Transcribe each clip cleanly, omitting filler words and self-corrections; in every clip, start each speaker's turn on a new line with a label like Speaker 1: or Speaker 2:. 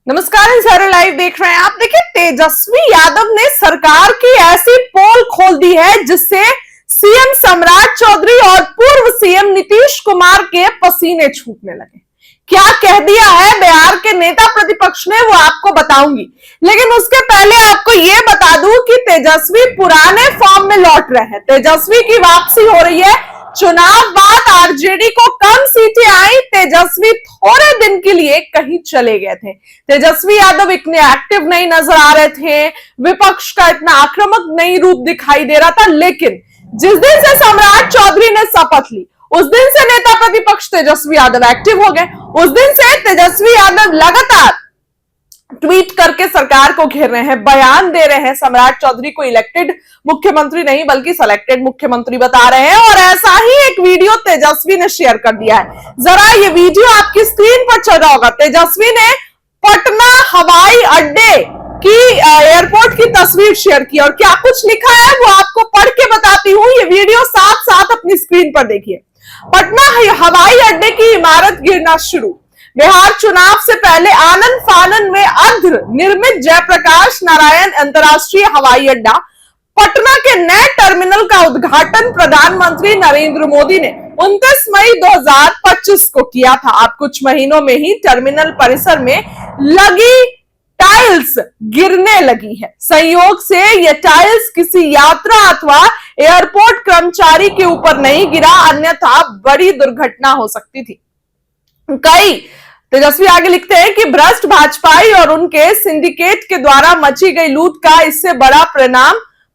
Speaker 1: नमस्कार, ज़रा लाइव देख रहे हैं आप। देखिए, तेजस्वी यादव ने सरकार की ऐसी पोल खोल दी है जिससे सीएम सम्राट चौधरी और पूर्व सीएम नीतीश कुमार के पसीने छूटने लगे। क्या कह दिया है बिहार के नेता प्रतिपक्ष ने, वो आपको बताऊंगी, लेकिन उसके पहले आपको यह बता दूं कि तेजस्वी पुराने फॉर्म में लौट रहे हैं। तेजस्वी की वापसी हो रही है। चुनाव बाद आरजेडी को कम सीटें आई, तेजस्वी थोड़े दिन के लिए कहीं चले गए थे। तेजस्वी यादव इतने एक्टिव नहीं नजर आ रहे थे, विपक्ष का इतना आक्रामक नहीं रूप दिखाई दे रहा था, लेकिन जिस दिन से सम्राट चौधरी ने शपथ ली उस दिन से नेता प्रतिपक्ष तेजस्वी यादव एक्टिव हो गए। उस दिन से तेजस्वी यादव लगातार ट्वीट करके सरकार को घेर रहे हैं, बयान दे रहे हैं। सम्राट चौधरी को इलेक्टेड मुख्यमंत्री नहीं बल्कि सिलेक्टेड मुख्यमंत्री बता रहे हैं, और ऐसा ही एक वीडियो तेजस्वी ने शेयर कर दिया है। जरा ये वीडियो आपकी स्क्रीन पर चल रहा होगा। तेजस्वी ने पटना हवाई अड्डे की एयरपोर्ट की तस्वीर शेयर की, और क्या कुछ लिखा है वो आपको पढ़ के बताती हूँ। ये वीडियो साथ साथ अपनी स्क्रीन पर देखिए। पटना हवाई अड्डे की इमारत गिरना शुरू। बिहार चुनाव से पहले आनन फानन में अर्ध निर्मित जयप्रकाश नारायण अंतर्राष्ट्रीय हवाई अड्डा पटना के नए टर्मिनल का उद्घाटन प्रधानमंत्री नरेंद्र मोदी ने 29 मई 2025 को किया था। अब कुछ महीनों में ही टर्मिनल परिसर में लगी टाइल्स गिरने लगी है। संयोग से यह टाइल्स किसी यात्रा अथवा एयरपोर्ट कर्मचारी के ऊपर नहीं गिरा, अन्यथा बड़ी दुर्घटना हो सकती थी। तेजस्वी आगे लिखते हैं कि भ्रष्ट भाजपाई और उनके सिंडिकेट के द्वारा मची गई लूट का इससे बड़ा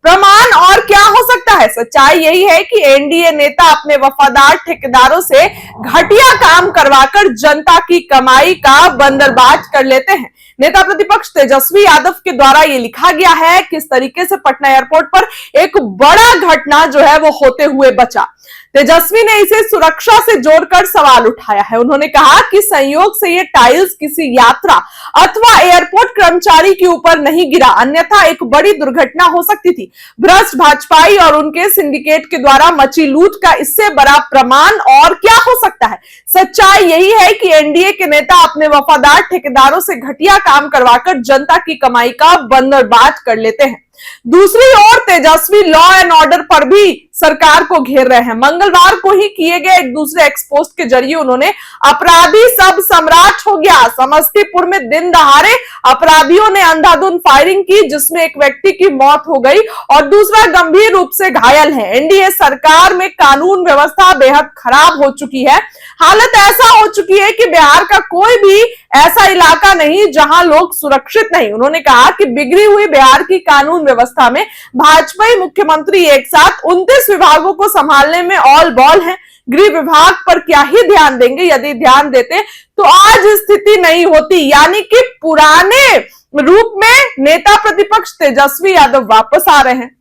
Speaker 1: प्रमाण और क्या हो सकता है। सच्चाई यही है कि एनडीए नेता अपने वफादार ठेकेदारों से घटिया काम करवाकर जनता की कमाई का बंदरबाज कर लेते हैं। नेता प्रतिपक्ष तेजस्वी यादव के द्वारा ये लिखा गया है किस तरीके से पटना एयरपोर्ट पर एक बड़ा घटना जो है वो होते हुए बचा। तेजस्वी ने इसे सुरक्षा से जोड़कर सवाल उठाया है। उन्होंने कहा कि संयोग से ये टाइल्स किसी यात्रा अथवा एयरपोर्ट कर्मचारी के ऊपर नहीं गिरा, अन्यथा एक बड़ी दुर्घटना हो सकती थी। भ्रष्ट भाजपाई और उनके सिंडिकेट के द्वारा मची लूट का इससे बड़ा प्रमाण और क्या हो सकता है। सच्चाई यही है कि एनडीए के नेता अपने वफादार ठेकेदारों से घटिया काम करवाकर जनता की कमाई का बंदरबाज कर लेते हैं। दूसरी ओर तेजस्वी लॉ एंड ऑर्डर पर भी सरकार को घेर रहे हैं। मंगलवार को ही किए गए एक दूसरे एक्सपोस्ट के जरिए उन्होंने अपराधी सब सम्राट हो गया। समस्तीपुर में दिन दहाड़े अपराधियों ने अंधाधुंध फायरिंग की जिसमें एक व्यक्ति की मौत हो गई और दूसरा गंभीर रूप से घायल है। एनडीए सरकार में कानून व्यवस्था बेहद खराब हो चुकी है। हालत ऐसा हो चुकी है कि बिहार का कोई भी ऐसा इलाका नहीं जहां लोग सुरक्षित नहीं। उन्होंने कहा कि बिगड़ी हुई बिहार की कानून व्यवस्था में भाजपा मुख्यमंत्री एक साथ 29 विभागों को संभालने में ऑल बॉल है। गृह विभाग पर क्या ही ध्यान देंगे, यदि ध्यान देते तो आज स्थिति नहीं होती। यानी कि पुराने रूप में नेता प्रतिपक्ष तेजस्वी यादव वापस आ रहे हैं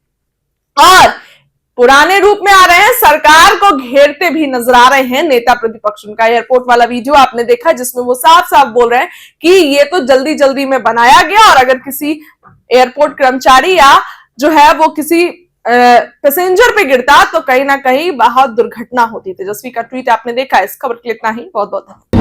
Speaker 1: और पुराने रूप में आ रहे हैं, सरकार को घेरते भी नजर आ रहे हैं नेता प्रतिपक्ष। उनका एयरपोर्ट वाला वीडियो आपने देखा जिसमें वो साफ साफ बोल रहे हैं कि ये तो जल्दी जल्दी में बनाया गया और अगर किसी एयरपोर्ट कर्मचारी या जो है वो किसी पैसेंजर पे गिरता तो कहीं ना कहीं बहुत दुर्घटना होती। तेजस्वी का ट्वीट आपने देखा। इस खबर के लिए इतना ही। बहुत बहुत धन्यवाद।